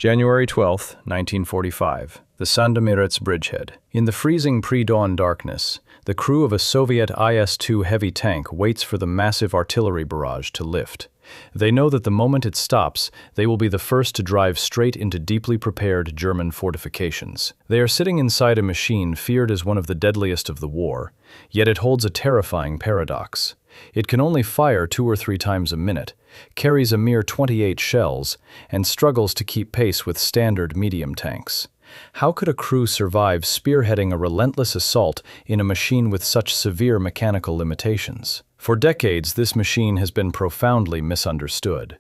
January 12, 1945, the Sandomierz bridgehead. In the freezing pre-dawn darkness, the crew of a Soviet IS-2 heavy tank waits for the massive artillery barrage to lift. They know that the moment it stops, they will be the first to drive straight into deeply prepared German fortifications. They are sitting inside a machine feared as one of the deadliest of the war, yet it holds a terrifying paradox. It can only fire 2 or 3 times a minute, carries a mere 28 shells, and struggles to keep pace with standard medium tanks. How could a crew survive spearheading a relentless assault in a machine with such severe mechanical limitations? For decades, this machine has been profoundly misunderstood.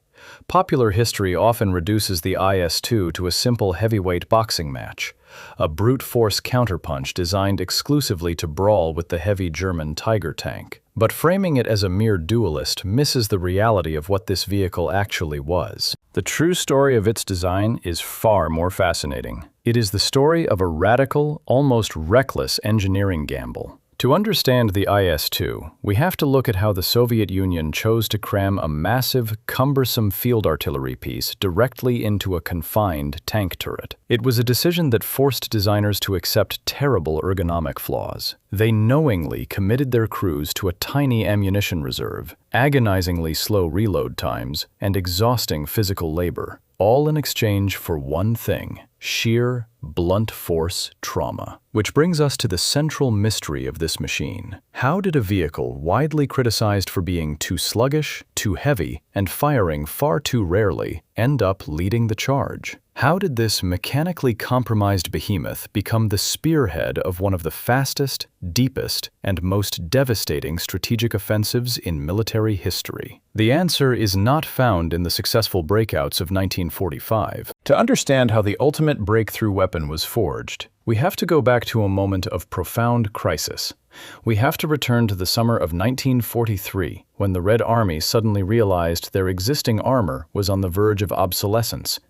Popular history often reduces the IS-2 to a simple heavyweight boxing match, a brute force counterpunch designed exclusively to brawl with the heavy German Tiger tank. But framing it as a mere duelist misses the reality of what this vehicle actually was. The true story of its design is far more fascinating. It is the story of a radical, almost reckless engineering gamble. To understand the IS-2, we have to look at how the Soviet Union chose to cram a massive, cumbersome field artillery piece directly into a confined tank turret. It was a decision that forced designers to accept terrible ergonomic flaws. They knowingly committed their crews to a tiny ammunition reserve, agonizingly slow reload times, and exhausting physical labor, all in exchange for one thing: sheer, blunt force trauma. Which brings us to the central mystery of this machine. How did a vehicle widely criticized for being too sluggish, too heavy, and firing far too rarely end up leading the charge? How did this mechanically compromised behemoth become the spearhead of one of the fastest, deepest, and most devastating strategic offensives in military history? The answer is not found in the successful breakouts of 1945. To understand how the ultimate breakthrough weapon was forged, we have to go back to a moment of profound crisis. We have to return to the summer of 1943, when the Red Army suddenly realized their existing armor was on the verge of obsolescence,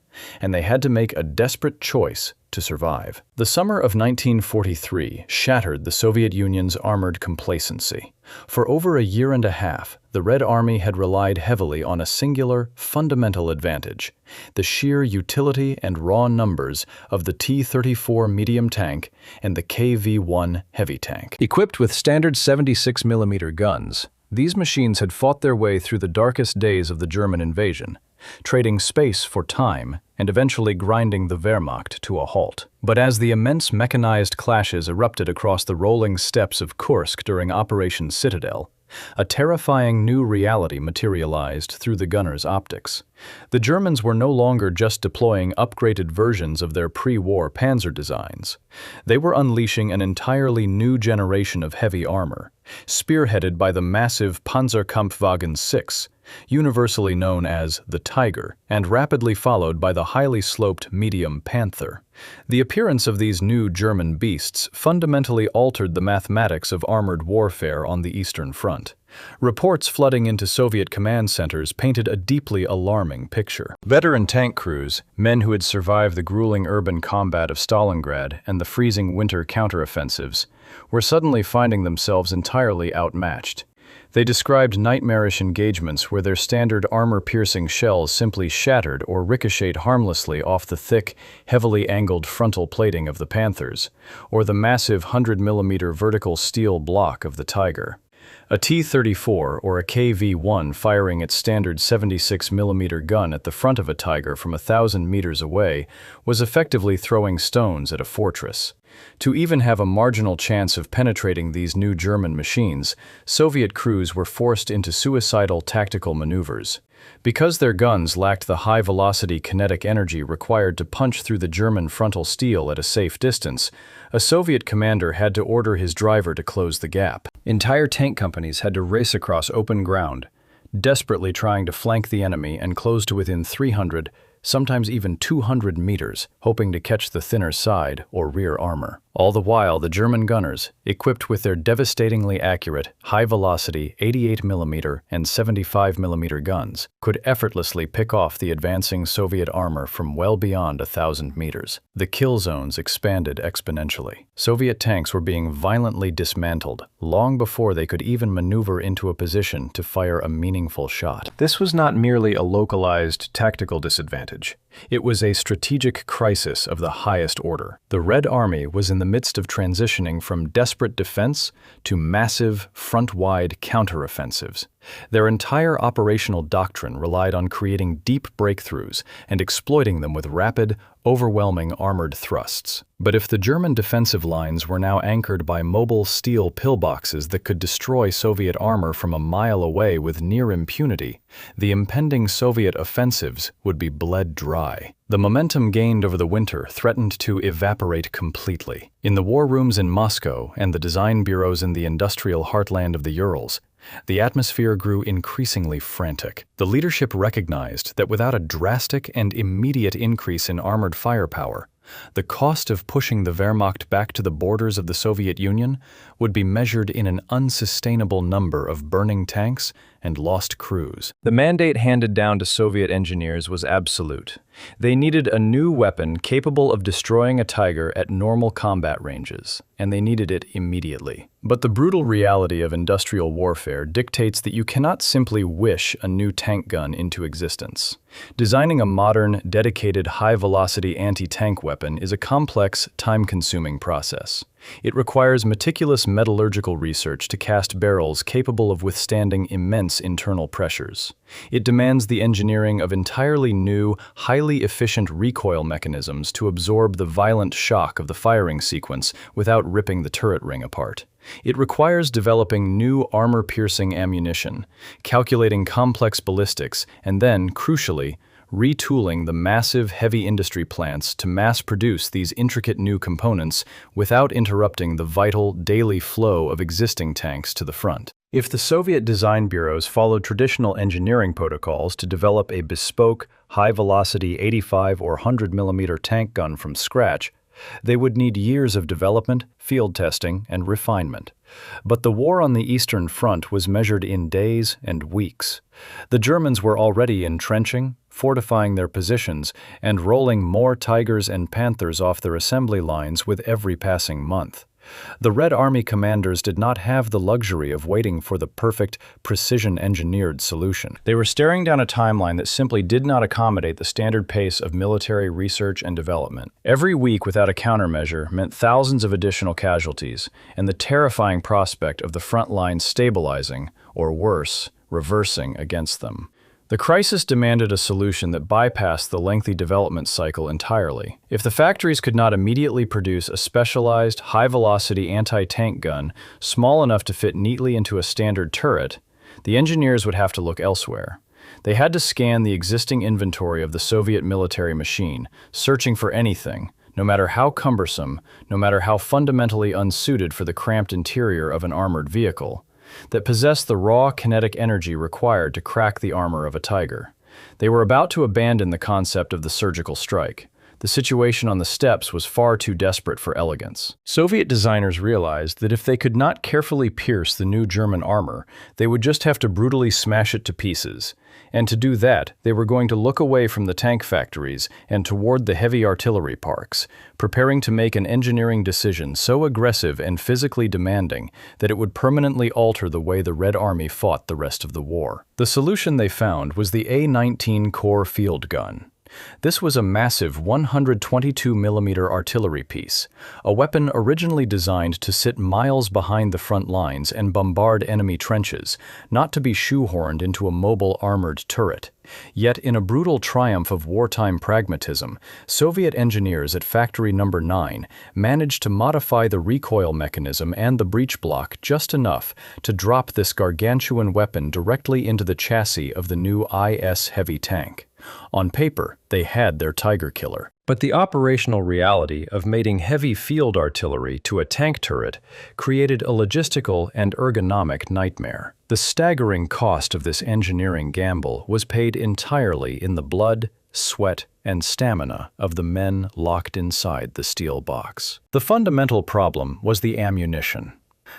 and they had to make a desperate choice to survive. The summer of 1943 shattered the Soviet Union's armored complacency. For over a year and a half, the Red Army had relied heavily on a singular, fundamental advantage: the sheer utility and raw numbers of the T-34 medium tank and the KV-1 heavy tank. Equipped with standard 76mm guns, these machines had fought their way through the darkest days of the German invasion, trading space for time and eventually grinding the Wehrmacht to a halt. But as the immense mechanized clashes erupted across the rolling steppes of Kursk during Operation Citadel, a terrifying new reality materialized through the gunners' optics. The Germans were no longer just deploying upgraded versions of their pre-war Panzer designs. They were unleashing an entirely new generation of heavy armor, spearheaded by the massive Panzerkampfwagen 6, universally known as the Tiger, and rapidly followed by the highly sloped medium Panther. The appearance of these new German beasts fundamentally altered the mathematics of armored warfare on the Eastern Front. Reports flooding into Soviet command centers painted a deeply alarming picture. Veteran tank crews, men who had survived the grueling urban combat of Stalingrad and the freezing winter counteroffensives, were suddenly finding themselves entirely outmatched. They described nightmarish engagements where their standard armor-piercing shells simply shattered or ricocheted harmlessly off the thick, heavily angled frontal plating of the Panthers, or the massive 100mm vertical steel block of the Tiger. A T-34 or a KV-1 firing its standard 76mm gun at the front of a Tiger from 1,000 meters away was effectively throwing stones at a fortress. To even have a marginal chance of penetrating these new German machines, Soviet crews were forced into suicidal tactical maneuvers. Because their guns lacked the high-velocity kinetic energy required to punch through the German frontal steel at a safe distance, a Soviet commander had to order his driver to close the gap. Entire tank companies had to race across open ground, desperately trying to flank the enemy and close to within 300, sometimes even 200 meters, hoping to catch the thinner side or rear armor. All the while, the German gunners, equipped with their devastatingly accurate, high-velocity 88mm and 75mm guns, could effortlessly pick off the advancing Soviet armor from well beyond 1,000 meters. The kill zones expanded exponentially. Soviet tanks were being violently dismantled long before they could even maneuver into a position to fire a meaningful shot. This was not merely a localized tactical disadvantage. It was a strategic crisis of the highest order. The Red Army was in the midst of transitioning from desperate defense to massive, front-wide counteroffensives. Their entire operational doctrine relied on creating deep breakthroughs and exploiting them with rapid, overwhelming armored thrusts. But if the German defensive lines were now anchored by mobile steel pillboxes that could destroy Soviet armor from a mile away with near impunity, the impending Soviet offensives would be bled dry. The momentum gained over the winter threatened to evaporate completely. In the war rooms in Moscow and the design bureaus in the industrial heartland of the Urals, the atmosphere grew increasingly frantic. The leadership recognized that without a drastic and immediate increase in armored firepower, the cost of pushing the Wehrmacht back to the borders of the Soviet Union would be measured in an unsustainable number of burning tanks and lost crews. The mandate handed down to Soviet engineers was absolute. They needed a new weapon capable of destroying a Tiger at normal combat ranges, and they needed it immediately. But the brutal reality of industrial warfare dictates that you cannot simply wish a new tank gun into existence. Designing a modern, dedicated, high-velocity anti-tank weapon is a complex, time-consuming process. It requires meticulous metallurgical research to cast barrels capable of withstanding immense internal pressures. It demands the engineering of entirely new, highly efficient recoil mechanisms to absorb the violent shock of the firing sequence without ripping the turret ring apart. It requires developing new armor-piercing ammunition, calculating complex ballistics, and then, crucially, retooling the massive heavy industry plants to mass-produce these intricate new components without interrupting the vital daily flow of existing tanks to the front. If the Soviet design bureaus followed traditional engineering protocols to develop a bespoke, high-velocity 85 or 100 mm tank gun from scratch, they would need years of development, field testing, and refinement. But the war on the Eastern Front was measured in days and weeks. The Germans were already entrenching, fortifying their positions, and rolling more Tigers and Panthers off their assembly lines with every passing month. The Red Army commanders did not have the luxury of waiting for the perfect, precision-engineered solution. They were staring down a timeline that simply did not accommodate the standard pace of military research and development. Every week without a countermeasure meant thousands of additional casualties, and the terrifying prospect of the front lines stabilizing, or worse, reversing against them. The crisis demanded a solution that bypassed the lengthy development cycle entirely. If the factories could not immediately produce a specialized, high-velocity anti-tank gun small enough to fit neatly into a standard turret, the engineers would have to look elsewhere. They had to scan the existing inventory of the Soviet military machine, searching for anything, no matter how cumbersome, no matter how fundamentally unsuited for the cramped interior of an armored vehicle, that possessed the raw kinetic energy required to crack the armor of a Tiger. They were about to abandon the concept of the surgical strike. The situation on the steppes was far too desperate for elegance. Soviet designers realized that if they could not carefully pierce the new German armor, they would just have to brutally smash it to pieces. And to do that, they were going to look away from the tank factories and toward the heavy artillery parks, preparing to make an engineering decision so aggressive and physically demanding that it would permanently alter the way the Red Army fought the rest of the war. The solution they found was the A-19 Core field gun. This was a massive 122 mm artillery piece, a weapon originally designed to sit miles behind the front lines and bombard enemy trenches, not to be shoehorned into a mobile armored turret. Yet, in a brutal triumph of wartime pragmatism, Soviet engineers at Factory No. 9 managed to modify the recoil mechanism and the breech block just enough to drop this gargantuan weapon directly into the chassis of the new IS heavy tank. On paper, they had their Tiger killer. But the operational reality of mating heavy field artillery to a tank turret created a logistical and ergonomic nightmare. The staggering cost of this engineering gamble was paid entirely in the blood, sweat, and stamina of the men locked inside the steel box. The fundamental problem was the ammunition.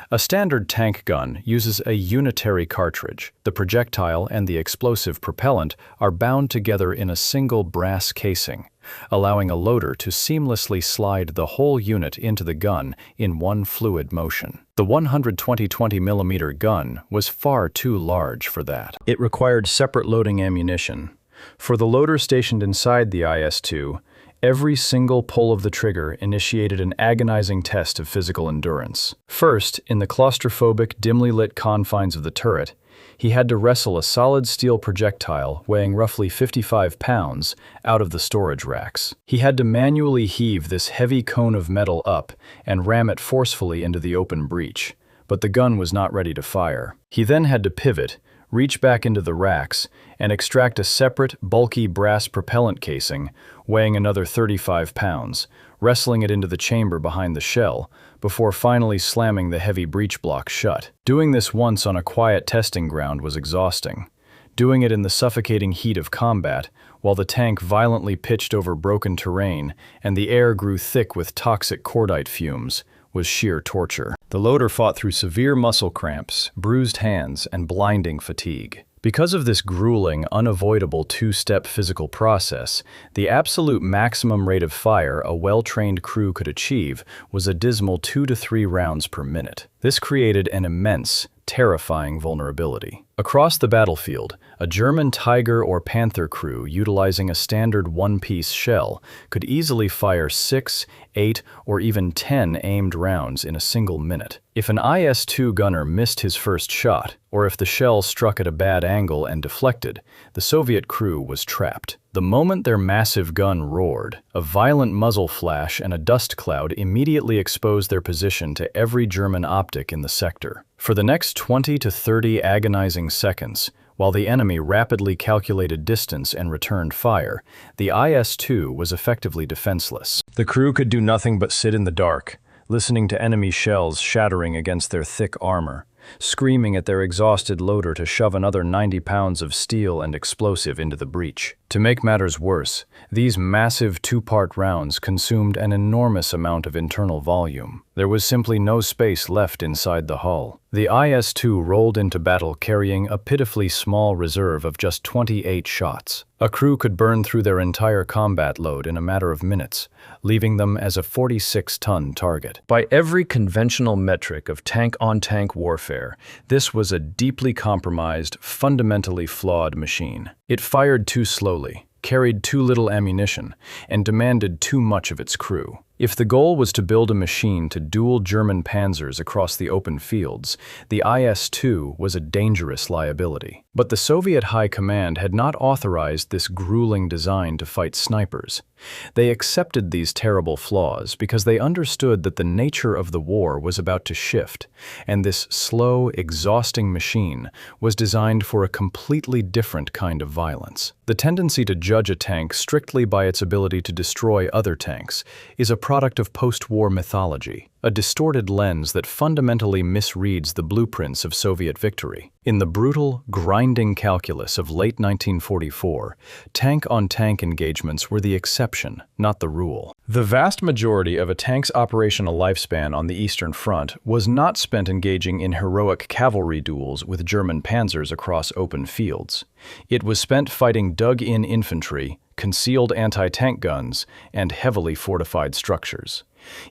A standard tank gun uses a unitary cartridge. The projectile and the explosive propellant are bound together in a single brass casing, allowing a loader to seamlessly slide the whole unit into the gun in one fluid motion. The 120 mm gun was far too large for that. It required separate loading ammunition, For the loader stationed inside the IS-2, every single pull of the trigger initiated an agonizing test of physical endurance. First, in the claustrophobic, dimly lit confines of the turret, he had to wrestle a solid steel projectile weighing roughly 55 pounds out of the storage racks. He had to manually heave this heavy cone of metal up and ram it forcefully into the open breach, but the gun was not ready to fire. He then had to pivot, reach back into the racks, and extract a separate, bulky brass propellant casing weighing another 35 pounds, wrestling it into the chamber behind the shell, before finally slamming the heavy breech block shut. Doing this once on a quiet testing ground was exhausting. Doing it in the suffocating heat of combat, while the tank violently pitched over broken terrain and the air grew thick with toxic cordite fumes, was sheer torture. The loader fought through severe muscle cramps, bruised hands, and blinding fatigue. Because of this grueling, unavoidable two-step physical process, the absolute maximum rate of fire a well-trained crew could achieve was a dismal 2 to 3 rounds per minute. This created an immense, terrifying vulnerability. Across the battlefield, a German Tiger or Panther crew utilizing a standard one-piece shell could easily fire 6, 8, or even 10 aimed rounds in a single minute. If an IS-2 gunner missed his first shot, or if the shell struck at a bad angle and deflected, the Soviet crew was trapped. The moment their massive gun roared, a violent muzzle flash and a dust cloud immediately exposed their position to every German optic in the sector. For the next 20 to 30 agonizing seconds, while the enemy rapidly calculated distance and returned fire, the IS-2 was effectively defenseless. The crew could do nothing but sit in the dark, listening to enemy shells shattering against their thick armor, screaming at their exhausted loader to shove another 90 pounds of steel and explosive into the breach. To make matters worse, these massive two-part rounds consumed an enormous amount of internal volume. There was simply no space left inside the hull. The IS-2 rolled into battle carrying a pitifully small reserve of just 28 shots. A crew could burn through their entire combat load in a matter of minutes, leaving them as a 46-ton target. By every conventional metric of tank-on-tank warfare, this was a deeply compromised, fundamentally flawed machine. It fired too slowly, carried too little ammunition, and demanded too much of its crew. If the goal was to build a machine to duel German panzers across the open fields, the IS-2 was a dangerous liability. But the Soviet High Command had not authorized this grueling design to fight snipers. They accepted these terrible flaws because they understood that the nature of the war was about to shift, and this slow, exhausting machine was designed for a completely different kind of violence. The tendency to judge a tank strictly by its ability to destroy other tanks is a product of post-war mythology, a distorted lens that fundamentally misreads the blueprints of Soviet victory. In the brutal, grinding calculus of late 1944, tank-on-tank engagements were the exception, not the rule. The vast majority of a tank's operational lifespan on the Eastern Front was not spent engaging in heroic cavalry duels with German panzers across open fields. It was spent fighting dug-in infantry, concealed anti-tank guns, and heavily fortified structures.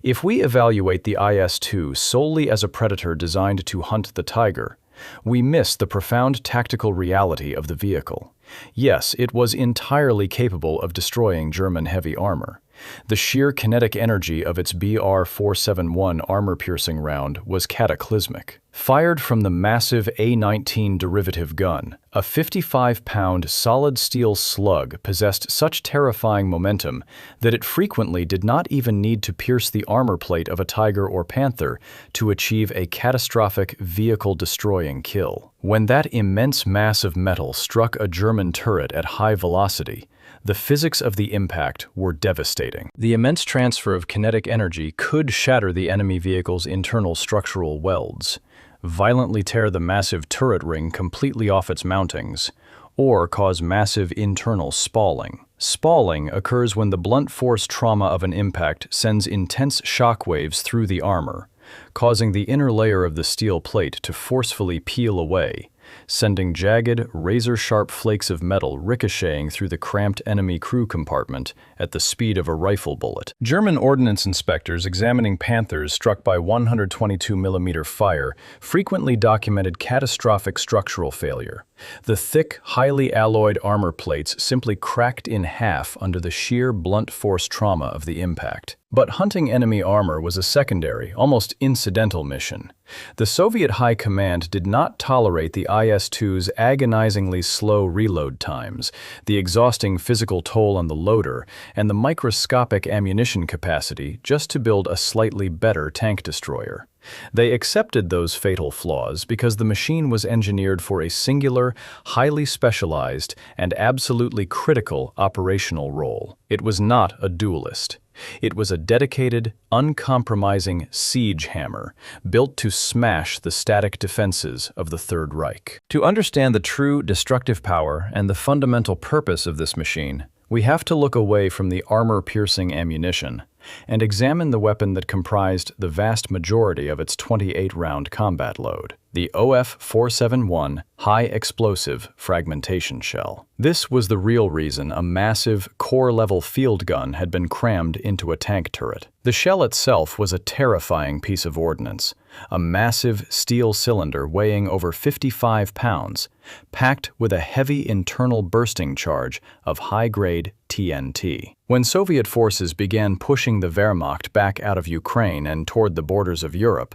If we evaluate the IS-2 solely as a predator designed to hunt the Tiger, we miss the profound tactical reality of the vehicle. Yes, it was entirely capable of destroying German heavy armor. The sheer kinetic energy of its BR-471 armor-piercing round was cataclysmic. Fired from the massive A-19 derivative gun, a 55-pound solid steel slug possessed such terrifying momentum that it frequently did not even need to pierce the armor plate of a Tiger or Panther to achieve a catastrophic vehicle-destroying kill. When that immense mass of metal struck a German turret at high velocity, the physics of the impact were devastating. The immense transfer of kinetic energy could shatter the enemy vehicle's internal structural welds, violently tear the massive turret ring completely off its mountings, or cause massive internal spalling. Spalling occurs when the blunt force trauma of an impact sends intense shock waves through the armor, causing the inner layer of the steel plate to forcefully peel away, sending jagged, razor-sharp flakes of metal ricocheting through the cramped enemy crew compartment at the speed of a rifle bullet. German ordnance inspectors examining Panthers struck by 122mm fire frequently documented catastrophic structural failure. The thick, highly alloyed armor plates simply cracked in half under the sheer blunt force trauma of the impact. But hunting enemy armor was a secondary, almost incidental mission. The Soviet High Command did not tolerate the IS-2's agonizingly slow reload times, the exhausting physical toll on the loader, and the microscopic ammunition capacity just to build a slightly better tank destroyer. They accepted those fatal flaws because the machine was engineered for a singular, highly specialized, and absolutely critical operational role. It was not a duelist. It was a dedicated, uncompromising siege hammer, built to smash the static defenses of the Third Reich. To understand the true destructive power and the fundamental purpose of this machine, we have to look away from the armor-piercing ammunition and examine the weapon that comprised the vast majority of its 28-round combat load, the OF-471 high-explosive fragmentation shell. This was the real reason a massive, core-level field gun had been crammed into a tank turret. The shell itself was a terrifying piece of ordnance, a massive steel cylinder weighing over 55 pounds, packed with a heavy internal bursting charge of high-grade TNT. When Soviet forces began pushing the Wehrmacht back out of Ukraine and toward the borders of Europe,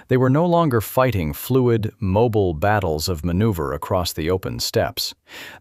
they were no longer fighting fluid, mobile battles of maneuver across the open steppes.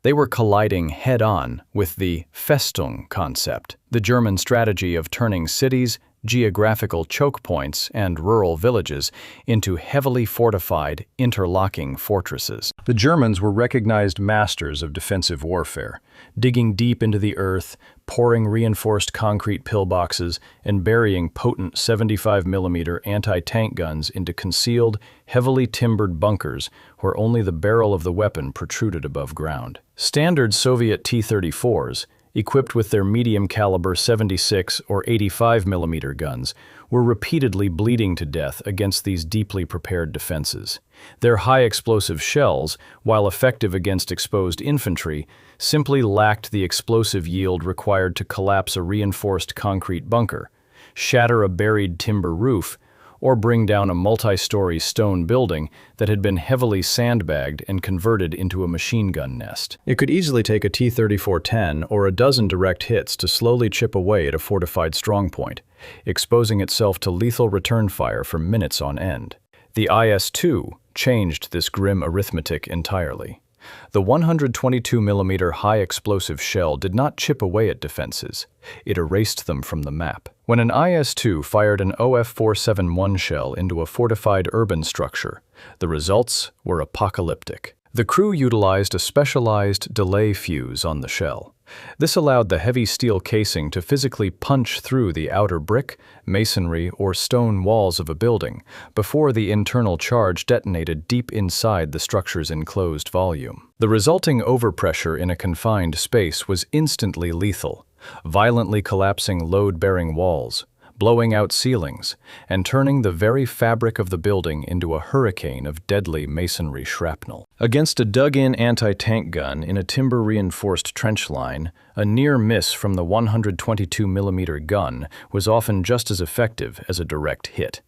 They were colliding head-on with the Festung concept, the German strategy of turning cities, geographical choke points, and rural villages into heavily fortified, interlocking fortresses. The Germans were recognized masters of defensive warfare, digging deep into the earth, pouring reinforced concrete pillboxes, and burying potent 75mm anti-tank guns into concealed, heavily timbered bunkers where only the barrel of the weapon protruded above ground. Standard Soviet T-34s, equipped with their medium-caliber 76 or 85mm guns, were repeatedly bleeding to death against these deeply prepared defenses. Their high-explosive shells, while effective against exposed infantry, simply lacked the explosive yield required to collapse a reinforced concrete bunker, shatter a buried timber roof, or bring down a multi-story stone building that had been heavily sandbagged and converted into a machine gun nest. It could easily take a T-34-10 or a dozen direct hits to slowly chip away at a fortified strongpoint, exposing itself to lethal return fire for minutes on end. The IS-2 changed this grim arithmetic entirely. The 122mm high-explosive shell did not chip away at defenses. It erased them from the map. When an IS-2 fired an OF-471 shell into a fortified urban structure, the results were apocalyptic. The crew utilized a specialized delay fuse on the shell. This allowed the heavy steel casing to physically punch through the outer brick, masonry, or stone walls of a building before the internal charge detonated deep inside the structure's enclosed volume. The resulting overpressure in a confined space was instantly lethal, violently collapsing load-bearing walls, blowing out ceilings, and turning the very fabric of the building into a hurricane of deadly masonry shrapnel. Against a dug-in anti-tank gun in a timber-reinforced trench line, a near miss from the 122mm gun was often just as effective as a direct hit.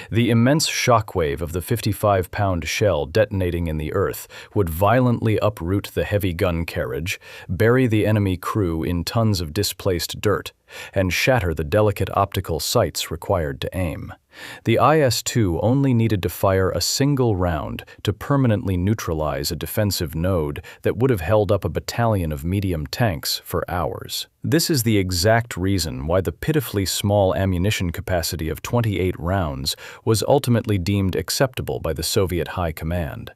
The immense shockwave of the 55-pound shell detonating in the earth would violently uproot the heavy gun carriage, bury the enemy crew in tons of displaced dirt, and shatter the delicate optical sights required to aim. The IS-2 only needed to fire a single round to permanently neutralize a defensive node that would have held up a battalion of medium tanks for hours. This is the exact reason why the pitifully small ammunition capacity of 28 rounds was ultimately deemed acceptable by the Soviet High Command.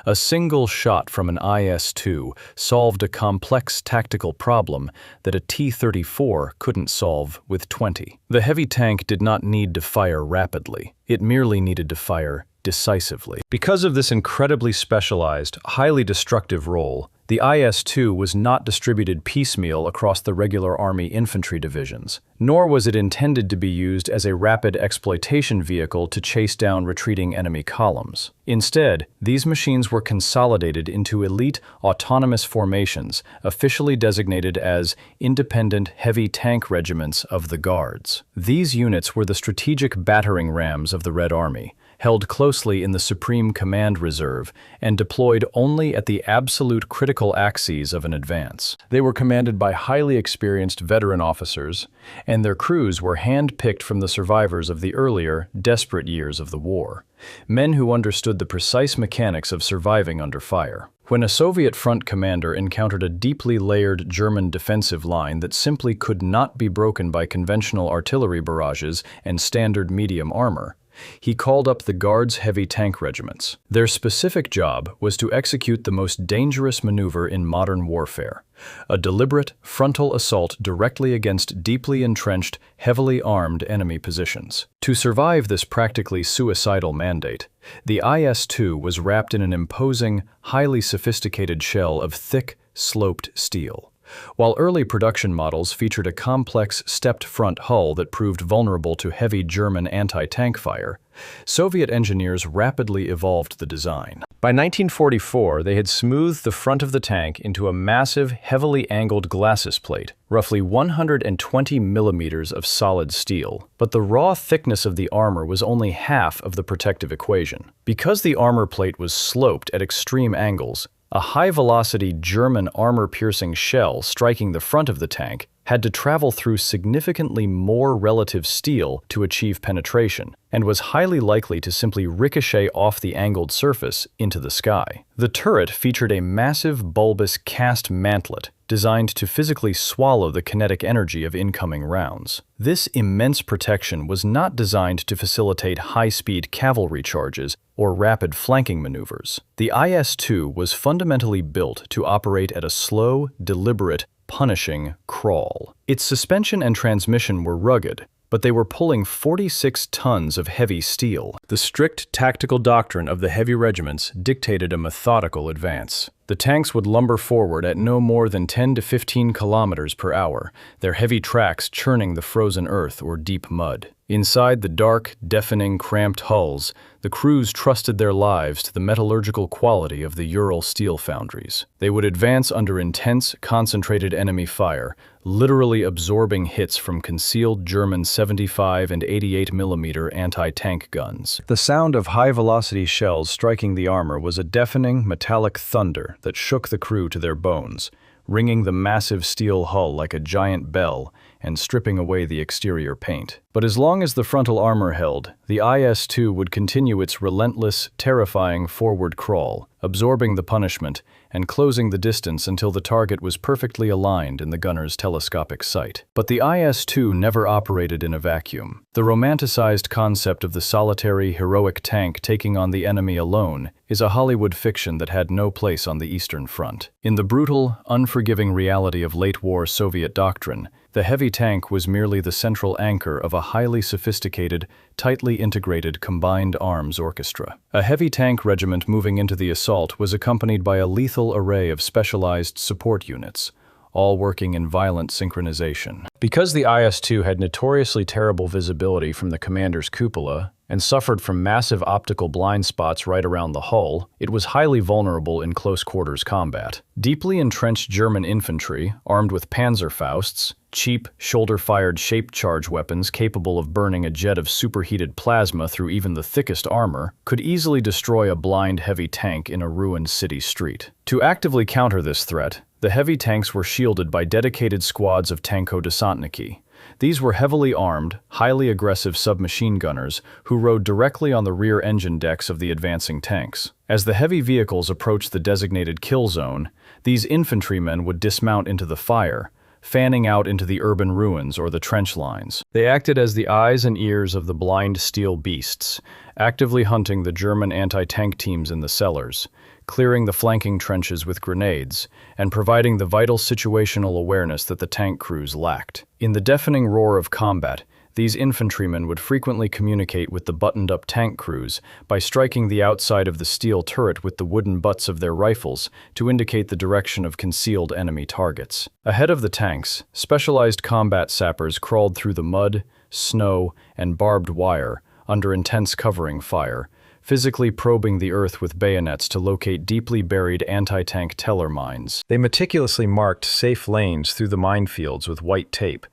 A single shot from an IS-2 solved a complex tactical problem that a T-34 couldn't solve with 20. The heavy tank did not need to fire rapidly. It merely needed to fire decisively. Because of this incredibly specialized, highly destructive role, the IS-2 was not distributed piecemeal across the regular Army infantry divisions, nor was it intended to be used as a rapid exploitation vehicle to chase down retreating enemy columns. Instead, these machines were consolidated into elite autonomous formations, officially designated as Independent Heavy Tank Regiments of the Guards. These units were the strategic battering rams of the Red Army, held closely in the Supreme Command Reserve and deployed only at the absolute critical axes of an advance. They were commanded by highly experienced veteran officers, and their crews were hand-picked from the survivors of the earlier, desperate years of the war, men who understood the precise mechanics of surviving under fire. When a Soviet front commander encountered a deeply layered German defensive line that simply could not be broken by conventional artillery barrages and standard medium armor, he called up the Guards' heavy tank regiments. Their specific job was to execute the most dangerous maneuver in modern warfare, a deliberate frontal assault directly against deeply entrenched, heavily armed enemy positions. To survive this practically suicidal mandate, the IS-2 was wrapped in an imposing, highly sophisticated shell of thick, sloped steel. While early production models featured a complex stepped front hull that proved vulnerable to heavy German anti-tank fire, Soviet engineers rapidly evolved the design. By 1944, they had smoothed the front of the tank into a massive, heavily angled glacis plate, roughly 120 millimeters of solid steel. But the raw thickness of the armor was only half of the protective equation. Because the armor plate was sloped at extreme angles, a high-velocity German armor-piercing shell striking the front of the tank had to travel through significantly more relative steel to achieve penetration, and was highly likely to simply ricochet off the angled surface into the sky. The turret featured a massive bulbous cast mantlet designed to physically swallow the kinetic energy of incoming rounds. This immense protection was not designed to facilitate high-speed cavalry charges or rapid flanking maneuvers. The IS-2 was fundamentally built to operate at a slow, deliberate, punishing crawl. Its suspension and transmission were rugged, but they were pulling 46 tons of heavy steel. The strict tactical doctrine of the heavy regiments dictated a methodical advance. The tanks would lumber forward at no more than 10 to 15 kilometers per hour, their heavy tracks churning the frozen earth or deep mud. Inside the dark, deafening, cramped hulls, the crews trusted their lives to the metallurgical quality of the Ural steel foundries. They would advance under intense, concentrated enemy fire, literally absorbing hits from concealed German 75 and 88 millimeter anti-tank guns. The sound of high-velocity shells striking the armor was a deafening, metallic thunder that shook the crew to their bones, ringing the massive steel hull like a giant bell and stripping away the exterior paint. But as long as the frontal armor held, the IS-2 would continue its relentless, terrifying forward crawl, absorbing the punishment and closing the distance until the target was perfectly aligned in the gunner's telescopic sight. But the IS-2 never operated in a vacuum. The romanticized concept of the solitary, heroic tank taking on the enemy alone is a Hollywood fiction that had no place on the Eastern Front. In the brutal, unforgiving reality of late-war Soviet doctrine, the heavy tank was merely the central anchor of a highly sophisticated, tightly integrated combined arms orchestra. A heavy tank regiment moving into the assault was accompanied by a lethal array of specialized support units, all working in violent synchronization. Because the IS-2 had notoriously terrible visibility from the commander's cupola and suffered from massive optical blind spots right around the hull, it was highly vulnerable in close-quarters combat. Deeply entrenched German infantry, armed with Panzerfausts, cheap, shoulder-fired shape charge weapons capable of burning a jet of superheated plasma through even the thickest armor, could easily destroy a blind heavy tank in a ruined city street. To actively counter this threat, the heavy tanks were shielded by dedicated squads of tanko-desantniki. These were heavily armed, highly aggressive submachine gunners who rode directly on the rear engine decks of the advancing tanks. As the heavy vehicles approached the designated kill zone, these infantrymen would dismount into the fire, fanning out into the urban ruins or the trench lines. They acted as the eyes and ears of the blind steel beasts, actively hunting the German anti-tank teams in the cellars, clearing the flanking trenches with grenades, and providing the vital situational awareness that the tank crews lacked. In the deafening roar of combat, These infantrymen would frequently communicate with the buttoned-up tank crews by striking the outside of the steel turret with the wooden butts of their rifles to indicate the direction of concealed enemy targets. Ahead of the tanks, specialized combat sappers crawled through the mud, snow, and barbed wire under intense covering fire, physically probing the earth with bayonets to locate deeply buried anti-tank teller mines. They meticulously marked safe lanes through the minefields with white tape,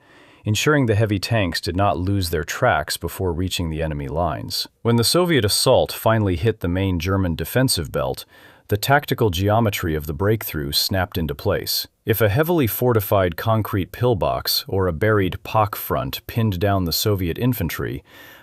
ensuring the heavy tanks did not lose their tracks before reaching the enemy lines. When the Soviet assault finally hit the main German defensive belt, the tactical geometry of the breakthrough snapped into place. If a heavily fortified concrete pillbox or a buried POC front pinned down the Soviet infantry,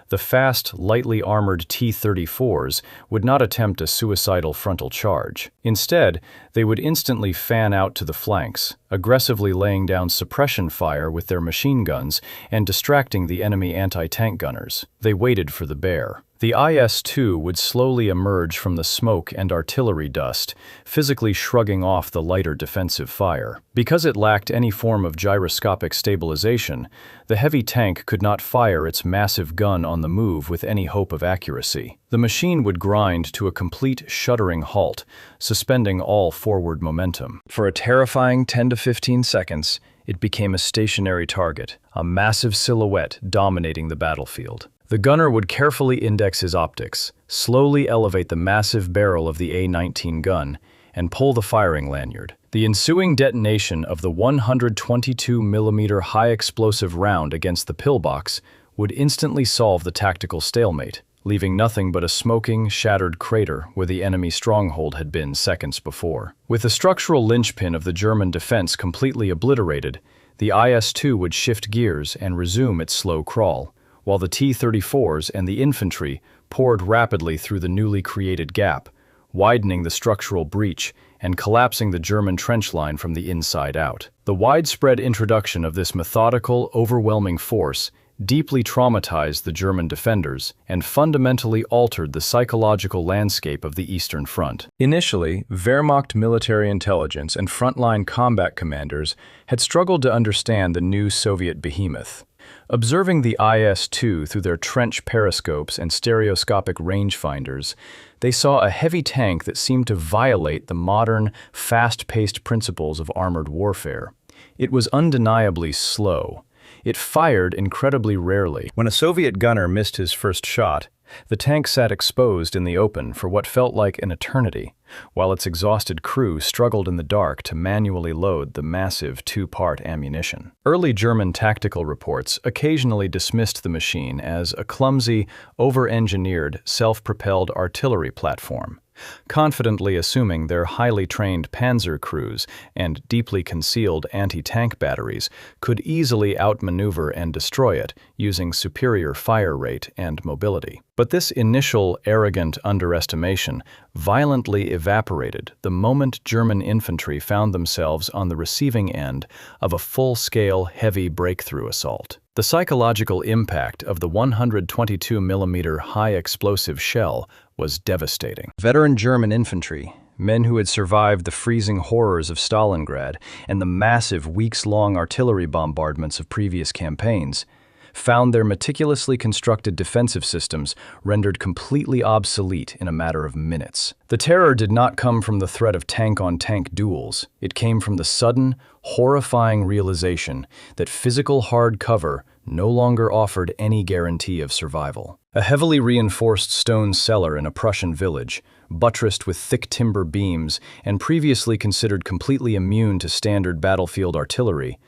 the fast, lightly armored T-34s would not attempt a suicidal frontal charge. Instead, they would instantly fan out to the flanks, aggressively laying down suppression fire with their machine guns and distracting the enemy anti-tank gunners. They waited for the bear. The IS-2 would slowly emerge from the smoke and artillery dust, physically shrugging off the lighter defensive fire. Because it lacked any form of gyroscopic stabilization, the heavy tank could not fire its massive gun on the move with any hope of accuracy. The machine would grind to a complete shuddering halt, suspending all forward momentum. For a terrifying 10 to 15 seconds, it became a stationary target, a massive silhouette dominating the battlefield. The gunner would carefully index his optics, slowly elevate the massive barrel of the A-19 gun, and pull the firing lanyard. The ensuing detonation of the 122mm high-explosive round against the pillbox would instantly solve the tactical stalemate, leaving nothing but a smoking, shattered crater where the enemy stronghold had been seconds before. With the structural linchpin of the German defense completely obliterated, the IS-2 would shift gears and resume its slow crawl, while the T-34s and the infantry poured rapidly through the newly created gap, widening the structural breach and collapsing the German trench line from the inside out. The widespread introduction of this methodical, overwhelming force deeply traumatized the German defenders and fundamentally altered the psychological landscape of the Eastern Front. Initially, Wehrmacht military intelligence and frontline combat commanders had struggled to understand the new Soviet behemoth. Observing the IS-2 through their trench periscopes and stereoscopic rangefinders, they saw a heavy tank that seemed to violate the modern, fast-paced principles of armored warfare. It was undeniably slow. It fired incredibly rarely. When a Soviet gunner missed his first shot, the tank sat exposed in the open for what felt like an eternity, while its exhausted crew struggled in the dark to manually load the massive two-part ammunition. Early German tactical reports occasionally dismissed the machine as a clumsy, over-engineered, self-propelled artillery platform, confidently assuming their highly trained panzer crews and deeply concealed anti-tank batteries could easily outmaneuver and destroy it using superior fire rate and mobility. But this initial arrogant underestimation violently evaporated the moment German infantry found themselves on the receiving end of a full-scale heavy breakthrough assault. The psychological impact of the 122mm high-explosive shell was devastating. Veteran German infantry, men who had survived the freezing horrors of Stalingrad and the massive weeks-long artillery bombardments of previous campaigns, found their meticulously constructed defensive systems rendered completely obsolete in a matter of minutes. The terror did not come from the threat of tank-on-tank duels. It came from the sudden, horrifying realization that physical hard cover no longer offered any guarantee of survival. A heavily reinforced stone cellar in a Prussian village, buttressed with thick timber beams and previously considered completely immune to standard battlefield artillery,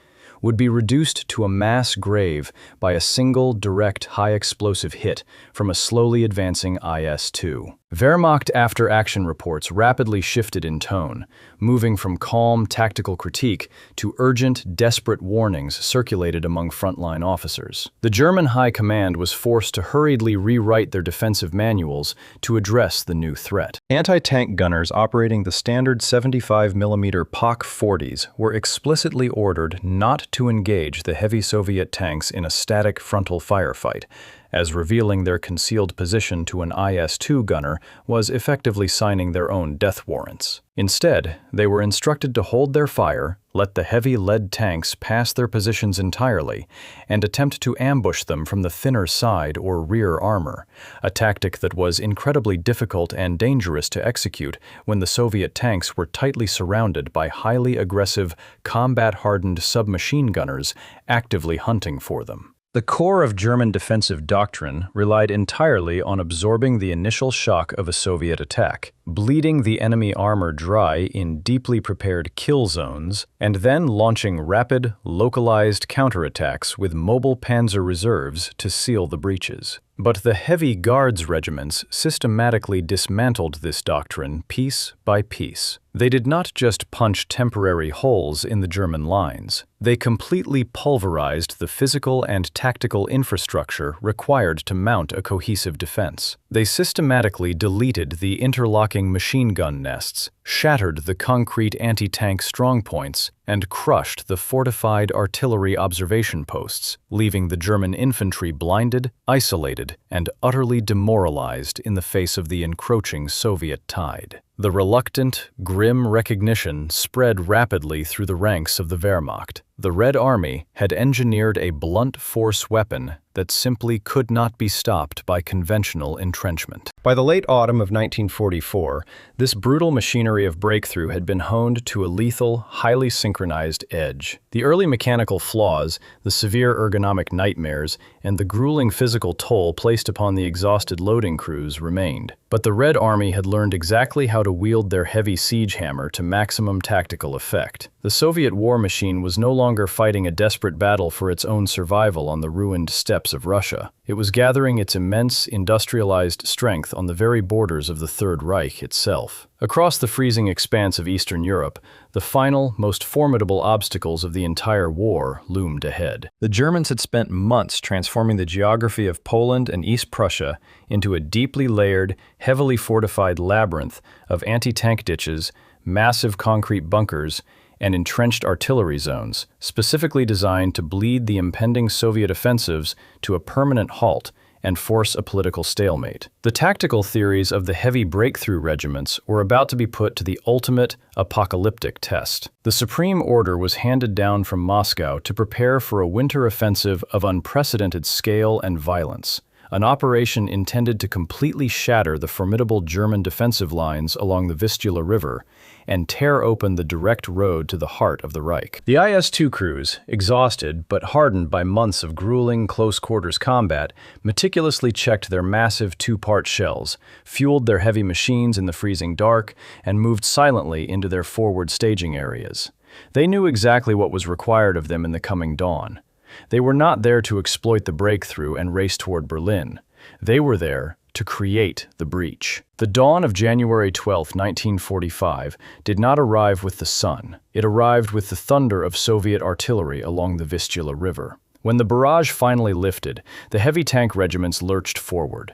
would be reduced to a mass grave by a single direct high-explosive hit from a slowly advancing IS-2. Wehrmacht after-action reports rapidly shifted in tone, moving from calm tactical critique to urgent, desperate warnings circulated among frontline officers. The German high command was forced to hurriedly rewrite their defensive manuals to address the new threat. Anti-tank gunners operating the standard 75mm POC-40s were explicitly ordered not to engage the heavy Soviet tanks in a static frontal firefight, as revealing their concealed position to an IS-2 gunner was effectively signing their own death warrants. Instead, they were instructed to hold their fire, let the heavy lead tanks pass their positions entirely, and attempt to ambush them from the thinner side or rear armor, a tactic that was incredibly difficult and dangerous to execute when the Soviet tanks were tightly surrounded by highly aggressive, combat-hardened submachine gunners actively hunting for them. The core of German defensive doctrine relied entirely on absorbing the initial shock of a Soviet attack, bleeding the enemy armor dry in deeply prepared kill zones, and then launching rapid, localized counterattacks with mobile panzer reserves to seal the breaches. But the Heavy Guards regiments systematically dismantled this doctrine piece by piece. They did not just punch temporary holes in the German lines. They completely pulverized the physical and tactical infrastructure required to mount a cohesive defense. They systematically deleted the interlocking machine gun nests, shattered the concrete anti-tank strongpoints, and crushed the fortified artillery observation posts, leaving the German infantry blinded, isolated, and utterly demoralized in the face of the encroaching Soviet tide. The reluctant, grim recognition spread rapidly through the ranks of the Wehrmacht. The Red Army had engineered a blunt force weapon that simply could not be stopped by conventional entrenchment. By the late autumn of 1944, this brutal machinery of breakthrough had been honed to a lethal, highly synchronized edge. The early mechanical flaws, the severe ergonomic nightmares, and the grueling physical toll placed upon the exhausted loading crews remained. But the Red Army had learned exactly how to wield their heavy siege hammer to maximum tactical effect. The Soviet war machine was no longer fighting a desperate battle for its own survival on the ruined steppes of Russia. It was gathering its immense industrialized strength on the very borders of the Third Reich itself. Across the freezing expanse of Eastern Europe, the final, most formidable obstacles of the entire war loomed ahead. The Germans had spent months transforming the geography of Poland and East Prussia into a deeply layered, heavily fortified labyrinth of anti-tank ditches, massive concrete bunkers, and entrenched artillery zones, specifically designed to bleed the impending Soviet offensives to a permanent halt and force a political stalemate. The tactical theories of the heavy breakthrough regiments were about to be put to the ultimate apocalyptic test. The supreme order was handed down from Moscow to prepare for a winter offensive of unprecedented scale and violence, an operation intended to completely shatter the formidable German defensive lines along the Vistula River and tear open the direct road to the heart of the Reich. The IS-2 crews, exhausted but hardened by months of grueling close-quarters combat, meticulously checked their massive two-part shells, fueled their heavy machines in the freezing dark, and moved silently into their forward staging areas. They knew exactly what was required of them in the coming dawn. They were not there to exploit the breakthrough and race toward Berlin. They were there to create the breach. The dawn of January 12, 1945, did not arrive with the sun. It arrived with the thunder of Soviet artillery along the Vistula River. When the barrage finally lifted, the heavy tank regiments lurched forward.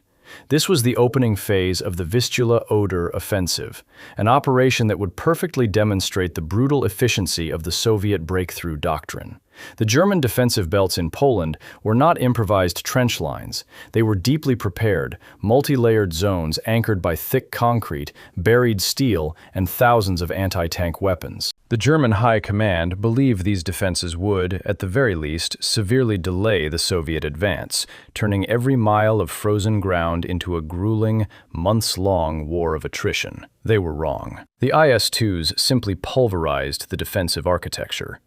This was the opening phase of the Vistula-Oder offensive, an operation that would perfectly demonstrate the brutal efficiency of the Soviet breakthrough doctrine. The German defensive belts in Poland were not improvised trench lines. They were deeply prepared, multi-layered zones anchored by thick concrete, buried steel, and thousands of anti-tank weapons. The German High Command believed these defenses would, at the very least, severely delay the Soviet advance, turning every mile of frozen ground into a grueling, months-long war of attrition. They were wrong. The IS-2s simply pulverized the defensive architecture.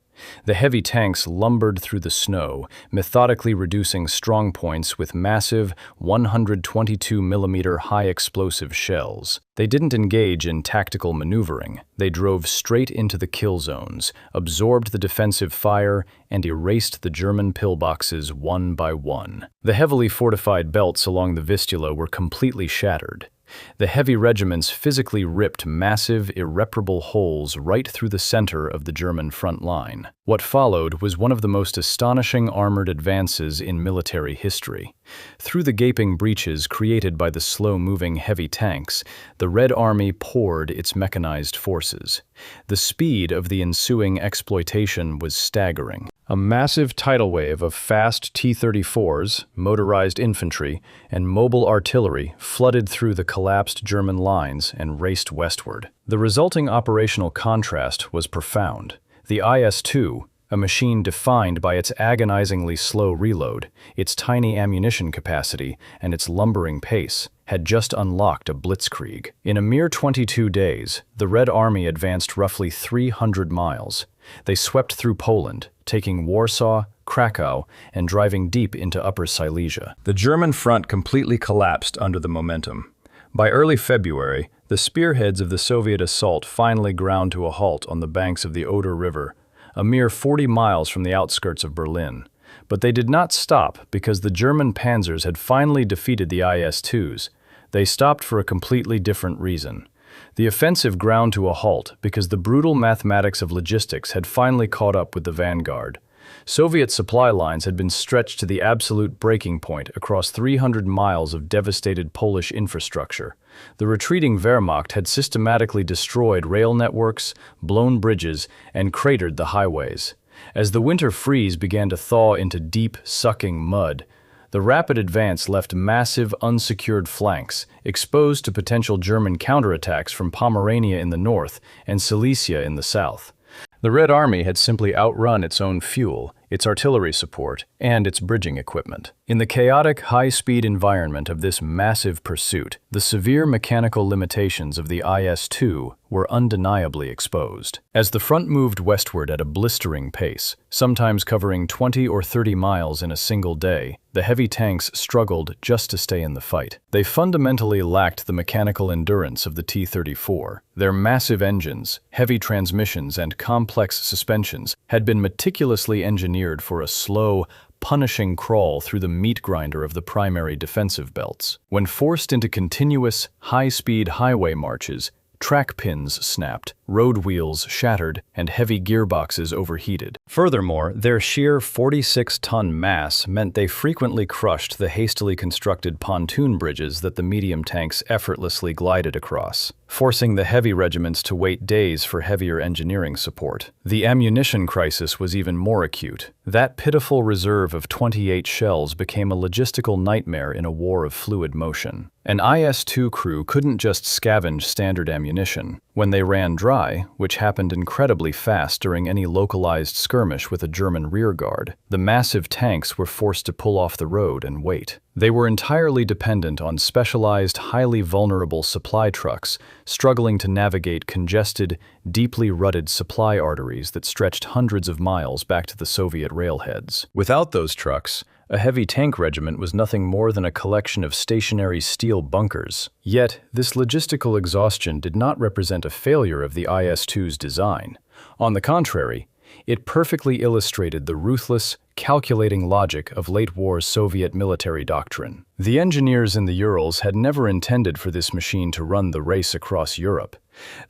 The heavy tanks lumbered through the snow, methodically reducing strongpoints with massive 122mm high-explosive shells. They didn't engage in tactical maneuvering. They drove straight into the kill zones, absorbed the defensive fire, and erased the German pillboxes one by one. The heavily fortified belts along the Vistula were completely shattered. The heavy regiments physically ripped massive, irreparable holes right through the center of the German front line. What followed was one of the most astonishing armored advances in military history. Through the gaping breaches created by the slow-moving heavy tanks, the Red Army poured its mechanized forces. The speed of the ensuing exploitation was staggering. A massive tidal wave of fast T-34s, motorized infantry, and mobile artillery flooded through the collapsed German lines and raced westward. The resulting operational contrast was profound. The IS-2, a machine defined by its agonizingly slow reload, its tiny ammunition capacity, and its lumbering pace, had just unlocked a blitzkrieg. In a mere 22 days, the Red Army advanced roughly 300 miles. They swept through Poland, taking Warsaw, Krakow, and driving deep into Upper Silesia. The German front completely collapsed under the momentum. By early February, the spearheads of the Soviet assault finally ground to a halt on the banks of the Oder River, a mere 40 miles from the outskirts of Berlin. But they did not stop because the German panzers had finally defeated the IS-2s. They stopped for a completely different reason. The offensive ground to a halt because the brutal mathematics of logistics had finally caught up with the vanguard. Soviet supply lines had been stretched to the absolute breaking point across 300 miles of devastated Polish infrastructure. The retreating Wehrmacht had systematically destroyed rail networks, blown bridges, and cratered the highways. As the winter freeze began to thaw into deep, sucking mud, the rapid advance left massive, unsecured flanks, exposed to potential German counterattacks from Pomerania in the north and Silesia in the south. The Red Army had simply outrun its own fuel, its artillery support, and its bridging equipment. In the chaotic, high-speed environment of this massive pursuit, the severe mechanical limitations of the IS-2 were undeniably exposed. As the front moved westward at a blistering pace, sometimes covering 20 or 30 miles in a single day, the heavy tanks struggled just to stay in the fight. They fundamentally lacked the mechanical endurance of the T-34. Their massive engines, heavy transmissions, and complex suspensions had been meticulously engineered for a slow, punishing crawl through the meat grinder of the primary defensive belts. When forced into continuous, high-speed highway marches, track pins snapped, road wheels shattered, and heavy gearboxes overheated. Furthermore, their sheer 46-ton mass meant they frequently crushed the hastily constructed pontoon bridges that the medium tanks effortlessly glided across, forcing the heavy regiments to wait days for heavier engineering support. The ammunition crisis was even more acute. That pitiful reserve of 28 shells became a logistical nightmare in a war of fluid motion. An IS-2 crew couldn't just scavenge standard ammunition. When they ran dry, which happened incredibly fast during any localized skirmish with a German rearguard, the massive tanks were forced to pull off the road and wait. They were entirely dependent on specialized, highly vulnerable supply trucks, struggling to navigate congested, deeply rutted supply arteries that stretched hundreds of miles back to the Soviet railheads. Without those trucks, a heavy tank regiment was nothing more than a collection of stationary steel bunkers. Yet, this logistical exhaustion did not represent a failure of the IS-2's design. On the contrary, it perfectly illustrated the ruthless, calculating logic of late-war Soviet military doctrine. The engineers in the Urals had never intended for this machine to run the race across Europe.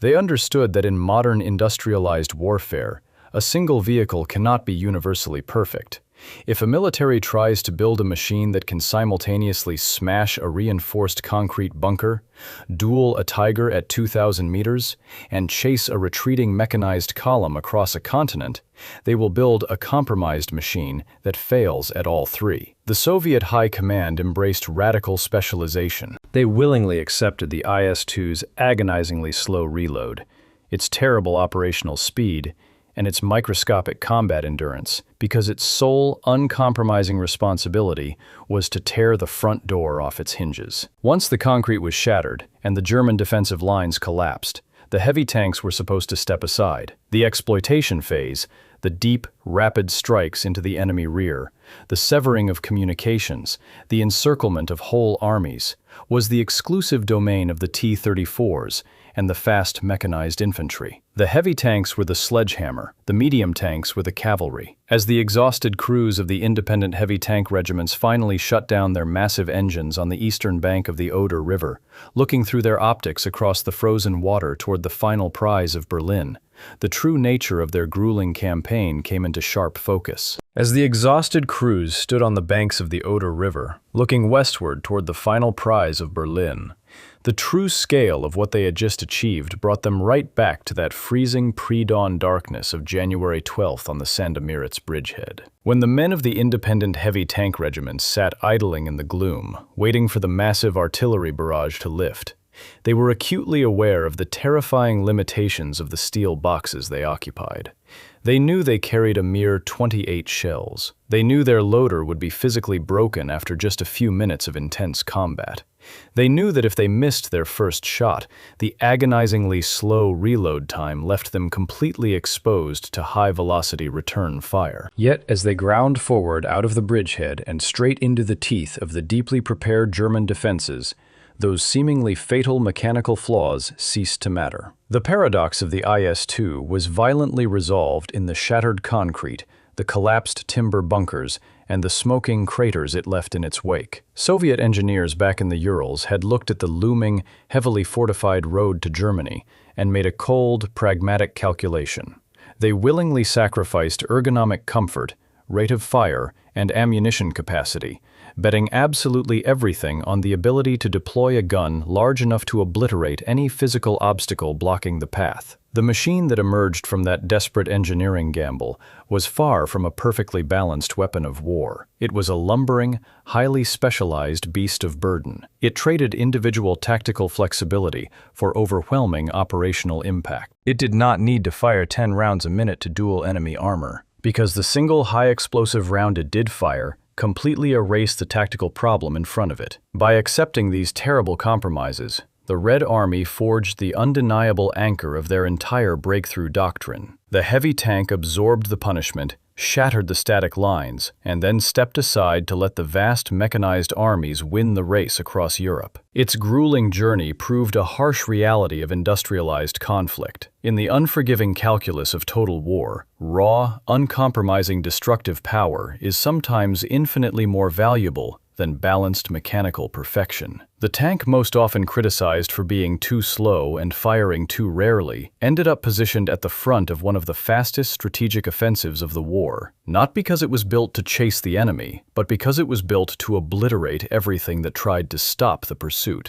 They understood that in modern industrialized warfare, a single vehicle cannot be universally perfect. If a military tries to build a machine that can simultaneously smash a reinforced concrete bunker, duel a Tiger at 2,000 meters, and chase a retreating mechanized column across a continent, they will build a compromised machine that fails at all three. The Soviet High Command embraced radical specialization. They willingly accepted the IS-2's agonizingly slow reload, its terrible operational speed, and its microscopic combat endurance, because its sole, uncompromising responsibility was to tear the front door off its hinges. Once the concrete was shattered and the German defensive lines collapsed, the heavy tanks were supposed to step aside. The exploitation phase, the deep, rapid strikes into the enemy rear, the severing of communications, the encirclement of whole armies, was the exclusive domain of the T-34s and the fast mechanized infantry. The heavy tanks were the sledgehammer, the medium tanks were the cavalry. As the exhausted crews of the independent heavy tank regiments finally shut down their massive engines on the eastern bank of the Oder River, looking through their optics across the frozen water toward the final prize of Berlin, the true nature of their grueling campaign came into sharp focus. As the exhausted crews stood on the banks of the Oder River, looking westward toward the final prize of Berlin, The true scale of what they had just achieved brought them right back to that freezing pre-dawn darkness of January 12th on the Sandomierz bridgehead. When the men of the independent heavy tank regiments sat idling in the gloom, waiting for the massive artillery barrage to lift, they were acutely aware of the terrifying limitations of the steel boxes they occupied. They knew they carried a mere 28 shells. They knew their loader would be physically broken after just a few minutes of intense combat. They knew that if they missed their first shot, the agonizingly slow reload time left them completely exposed to high-velocity return fire. Yet, as they ground forward out of the bridgehead and straight into the teeth of the deeply prepared German defenses, those seemingly fatal mechanical flaws ceased to matter. The paradox of the IS-2 was violently resolved in the shattered concrete, the collapsed timber bunkers, and the smoking craters it left in its wake. Soviet engineers back in the Urals had looked at the looming, heavily fortified road to Germany and made a cold, pragmatic calculation. They willingly sacrificed ergonomic comfort, rate of fire, and ammunition capacity, betting absolutely everything on the ability to deploy a gun large enough to obliterate any physical obstacle blocking the path. The machine that emerged from that desperate engineering gamble was far from a perfectly balanced weapon of war. It was a lumbering, highly specialized beast of burden. It traded individual tactical flexibility for overwhelming operational impact. It did not need to fire 10 rounds a minute to duel enemy armor, because the single high-explosive round it did fire completely erased the tactical problem in front of it. By accepting these terrible compromises, the Red Army forged the undeniable anchor of their entire breakthrough doctrine. The heavy tank absorbed the punishment, shattered the static lines, and then stepped aside to let the vast mechanized armies win the race across Europe. Its grueling journey proved a harsh reality of industrialized conflict. In the unforgiving calculus of total war, raw, uncompromising destructive power is sometimes infinitely more valuable than balanced mechanical perfection. The tank most often criticized for being too slow and firing too rarely ended up positioned at the front of one of the fastest strategic offensives of the war, not because it was built to chase the enemy, but because it was built to obliterate everything that tried to stop the pursuit.